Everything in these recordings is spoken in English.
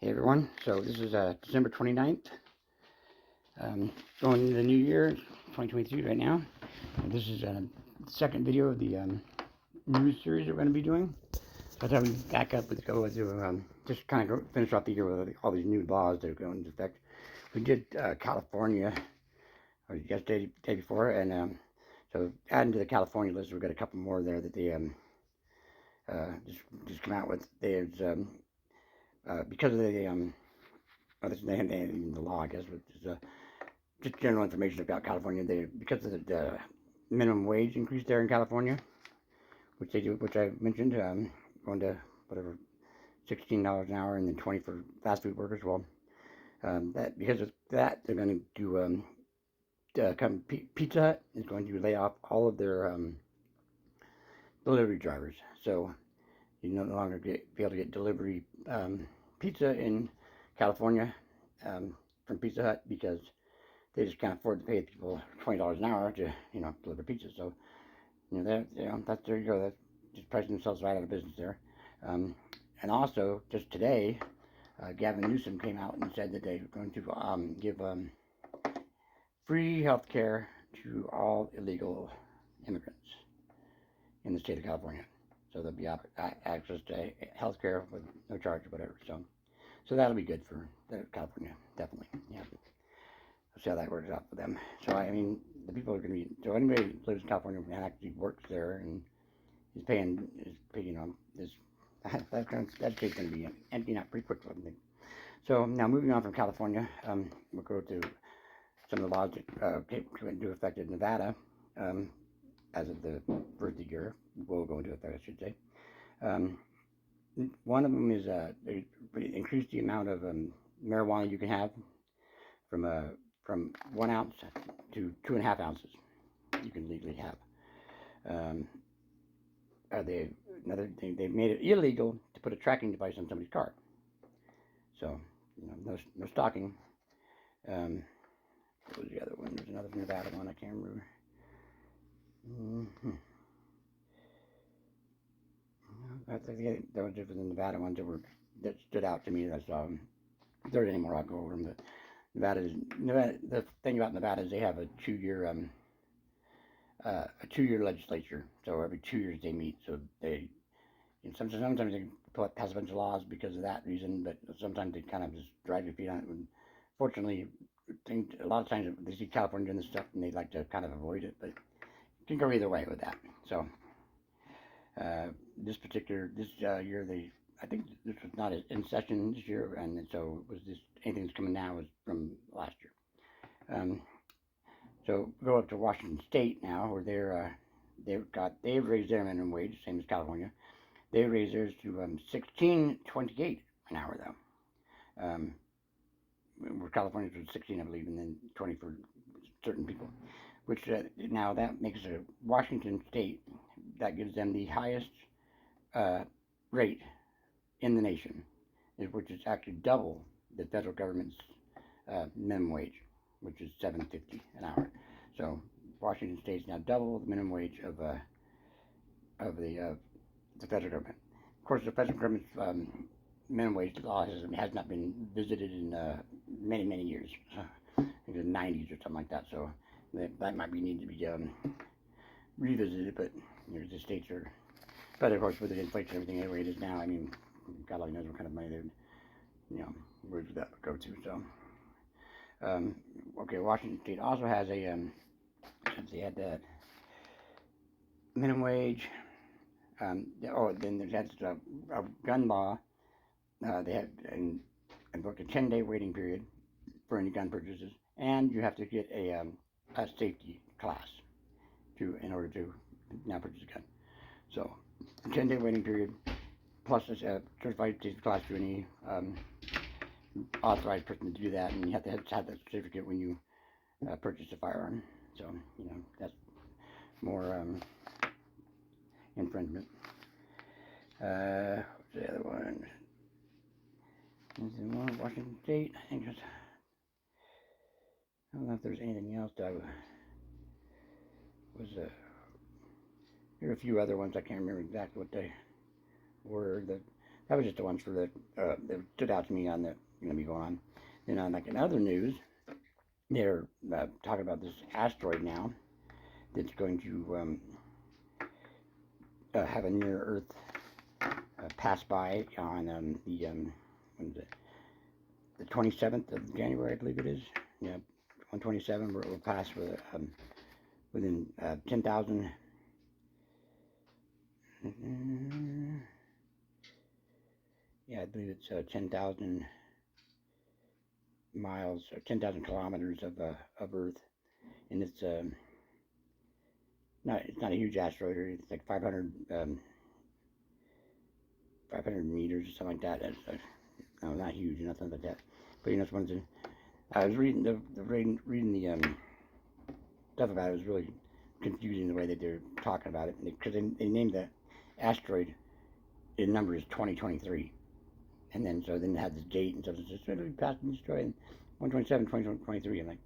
Hey everyone, so this is December 29th, going into the new year, 2023 right now. And this is the second video of the news series we're going to be doing. So I thought we'd back up and go to just kind of finish off the year with all these new laws that are going into effect. We did California yesterday, day before, and so adding to the California list, we've got a couple more there that they just come out with. There's because of the this is the law, I guess, which is just general information about California. Because of the minimum wage increase there in California, which they do, which I mentioned, going to whatever $16 an hour and then 20 for fast food workers. Well, that because of that, they're going to do Pizza Hut is going to lay off all of their delivery drivers. So you no longer be able to get delivery pizza in California from Pizza Hut because they just can't afford to pay people $20 an hour to deliver pizza. So that's there you go. That's just pricing themselves right out of business there. And also just today, Gavin Newsom came out and said that they're going to give free health care to all illegal immigrants in the state of California. So there'll be access to health care with no charge or whatever. So that'll be good for California, definitely. Yeah. We'll see how that works out for them. So I mean, the people are going to be. So anybody who lives in California and actually works there and is paying, that state's going to be emptying out pretty quickly, I think. So now moving on from California, we'll go to some of the laws that came into effect in Nevada as of the first of the year. Will go into effect, I should say. One of them is they increased the amount of marijuana you can have from 1 ounce to 2.5 ounces. You can legally have. Another thing, they made it illegal to put a tracking device on somebody's car. So no stalking. What was the other one? There's another Nevada one I can't remember. I think there was different than Nevada ones that stood out to me. That's if there's any more, I'll go over them. But Nevada. The thing about Nevada is they have a 2-year legislature. So every 2 years they meet. So they sometimes they pass a bunch of laws because of that reason, but sometimes they kind of just drag your feet on it. And fortunately, a lot of times they see California doing this stuff and they like to kind of avoid it, but it can go either way with that. So this year I think this was not in session this year, and so it was this anything that's coming now is from last year. So go up to Washington State now, where they've raised their minimum wage, same as California. They raised theirs to $16.28 an hour though. Where California's was 16, I believe, and then 20 for certain people. Which now that makes Washington State, that gives them the highest rate in the nation, which is actually double the federal government's minimum wage, which is $7.50 an hour. So Washington State is now double the minimum wage of the federal government. Of course, the federal government's minimum wage law has not been visited in many years. I think the 90s or something like that. So that might need to be revisited. But the states are. But of course, with the inflation and everything, the way it is now, I mean, God only knows what kind of money they where would that go to? So, okay, Washington State also has since they had that minimum wage. Then there's a gun law. They had invoked a 10-day waiting period for any gun purchases, and you have to get a safety class in order to now purchase a gun. So, a 10-day waiting period plus a certified safety class to any authorized person to do that, and you have to have that certificate when you purchase a firearm. So, that's more infringement. What's the other one? Is there more? Washington State? I think I don't know if there's anything else that there are a few other ones I can't remember exactly what they were. that was just the ones for the that stood out to me on the going to be going on. Then on like in other news, they're talking about this asteroid now that's going to have a near Earth pass by on the 27th of January, I believe it is. Yeah, 127, where it will pass with, within 10,000. Yeah, I believe it's 10,000 miles or 10,000 kilometers of Earth, and it's not a huge asteroid. It's like 500 meters or something like that. No, not huge, nothing like that. But it's one of the. I was reading the stuff about it. It was really confusing the way that they're talking about it, because they named the asteroid. The number is 2023, and then so then it had the date and stuff. It's going to be passed and destroyed in 127, 2023. I'm like,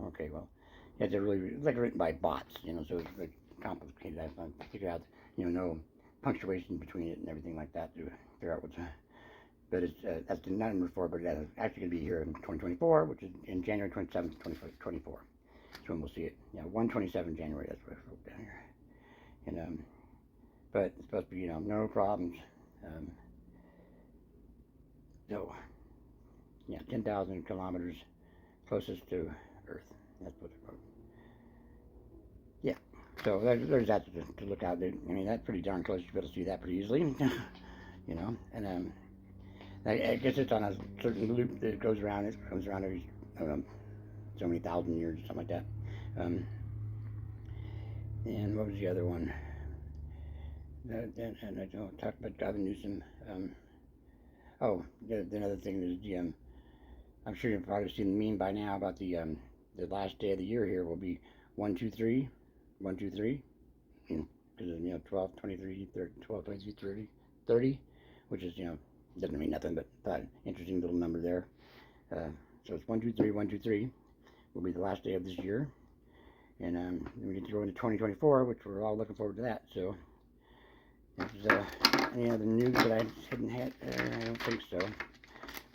okay, well, yeah, they're really it's like written by bots, so it's like complicated. I have to figure out, no punctuation between it and everything like that to figure out what's. But it's that's the number 4, but it's actually going to be here in 2024, which is in January 27th, 2024. That's when we'll see it. Yeah, 127 January. That's what I wrote down here. And but it's supposed to be, no problems. So yeah, 10,000 kilometers closest to Earth. That's what it wrote. Yeah. So there's that to look out. I mean, that's pretty darn close. You'll be able to see that pretty easily. And I guess it's on a certain loop that goes around. It comes around every so many thousand years, something like that. And what was the other one? And I don't talk about Gavin Newsom. The another thing is I'm sure you've probably seen the meme by now about the last day of the year here will be 1, 2, 3, 1, 2, 3, because 12, 23, 30, 12, 23, 30, 30, which is doesn't mean nothing, but thought interesting little number there. So it's 1, 2, 3, 1, 2, 3 will be the last day of this year, and then we get to go into 2024, which we're all looking forward to that. So if there's any other news that I hadn't had, I don't think so.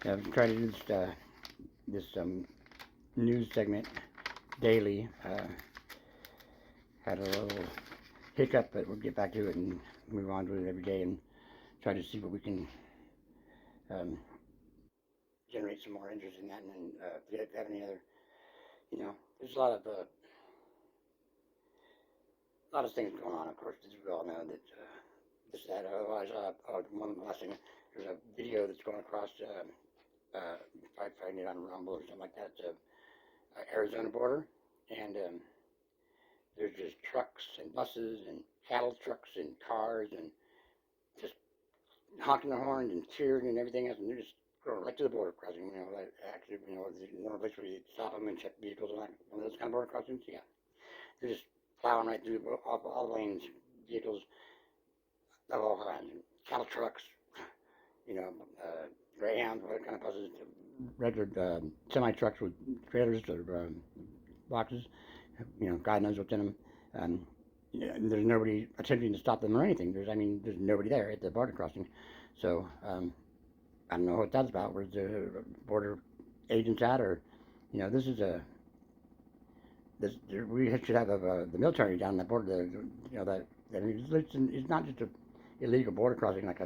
I've tried to do this news segment daily. Had a little hiccup, but we'll get back to it and move on to it every day and try to see what we can generate some more interest in that. And then if you have any other, there's a lot of things going on, of course, as we all know that this, that, otherwise, one last thing, there's a video that's going across, find it on Rumble or something like that, Arizona border, and there's just trucks and buses and cattle trucks and cars and just honking their horns and cheering and everything else, and they're just going right to the border crossing. Like actually, one place where you stop them and check vehicles and like one of those kind of border crossings. Yeah, they're just plowing right through all lanes, vehicles of all kinds, cattle trucks, Greyhounds, what kind of buses, regular semi trucks with trailers or boxes. God knows what's in them. There's nobody attempting to stop them or anything. There's nobody there at the border crossing. So I don't know what that's about. Where's the border agents at? Or, this is we should have the military down the border. It's not just a illegal border crossing like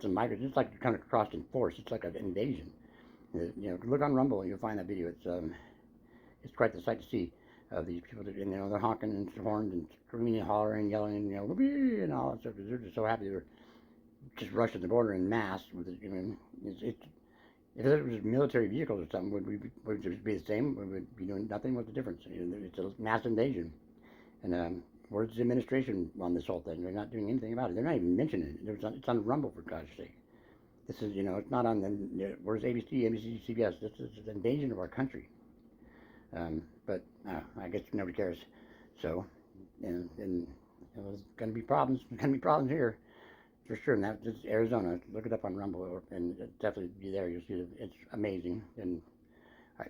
some migrants. It's like kind of crossed in force. It's like an invasion. Look on Rumble and you'll find that video. It's quite the sight to see. These people that they're honking and horns and screaming and hollering, yelling, and all that stuff. Because they're just so happy they're just rushing the border in mass. With it, if it was military vehicles or something, would it be the same? Would we be doing nothing? What's the difference? It's a mass invasion. And where's the administration on this whole thing? They're not doing anything about it. They're not even mentioning it. It's on Rumble, for God's sake. This is, it's not on the, where's ABC, NBC, CBS? This is an invasion of our country. But I guess nobody cares. So, and there's going to be problems. There's going to be problems here, for sure. And that's Arizona. Look it up on Rumble, and it'll definitely be there. You'll see it. It's amazing. And I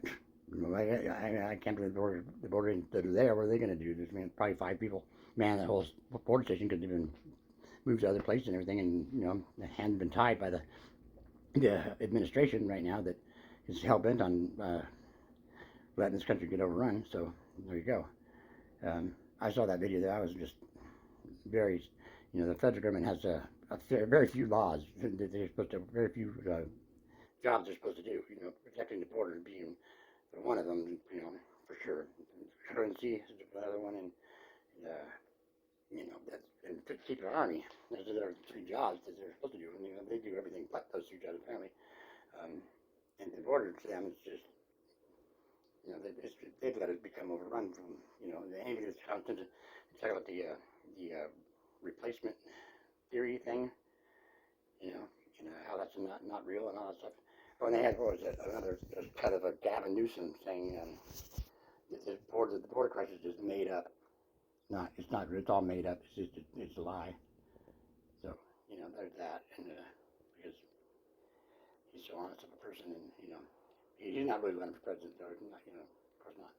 can't believe the border agents that are there. What are they going to do? There's probably 5 people man that whole border station, because they've been moved to other places and everything, and the hand's been tied by the administration right now that is hell bent on letting this country get overrun. So there you go. I saw that video there. I was just very, the federal government has very few laws that they're supposed to, very few jobs they're supposed to do. Protecting the border being one of them, for sure. Currency is another one, and and to keep our army. Those are their three jobs that they're supposed to do. And, they do everything but those three jobs apparently. And the border to them is just, they've let it become overrun from, anything that's constant. Talk about the replacement theory thing, how that's not real and all that stuff. Oh, and they had, what was it, another cut of a Gavin Newsom saying that the border crisis is made up. It's not. It's all made up. It's a lie. So there's that, and because he's so honest of a person, and he's not really running for president, though. Not, of course not.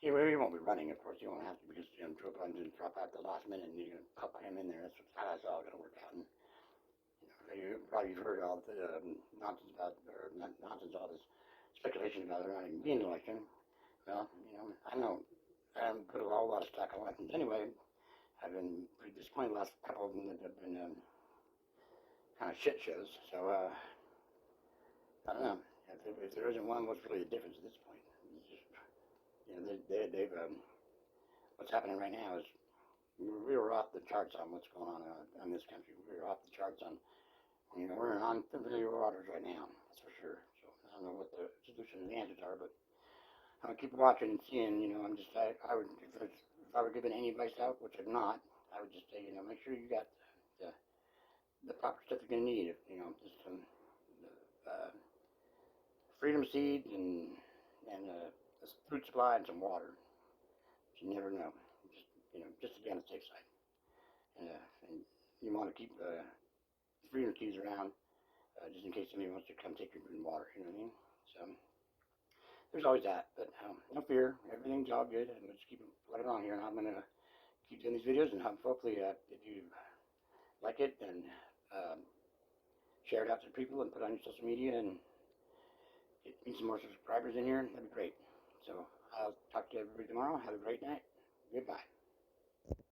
He won't be running, of course. He won't have to because Joe Biden didn't drop out at the last minute, and you're going to put him in there. How that's all going to work out. And you probably heard all the nonsense about, or not nonsense, all this speculation about there not even being an election. Well, I know. I haven't put a whole lot of stock on elections anyway. I've been pretty disappointed. The last couple of them that have been kind of shit shows. So, I don't know. If there isn't one, what's really the difference at this point? It's just, they've what's happening right now is we were off the charts on what's going on in this country. We were off the charts on, we're in unfamiliar waters right now. That's for sure. So, I don't know what the solution and the answers are, but I'll keep watching and seeing, I would, if I were giving any advice out, which I'm not, I would just say, make sure you got the proper stuff you're going to need. Just some freedom seeds and a food supply and some water. But you never know. Just to be on the safe side. And you want to keep freedom seeds around just in case somebody wants to come take your food and water. You know what I mean? So. There's always that, but no fear. Everything's all good, and we'll just keep putting it on here. And I'm gonna keep doing these videos, and hopefully, if you like it, then share it out to people and put it on your social media, and get me some more subscribers in here. That'd be great. So I'll talk to everybody tomorrow. Have a great night. Goodbye.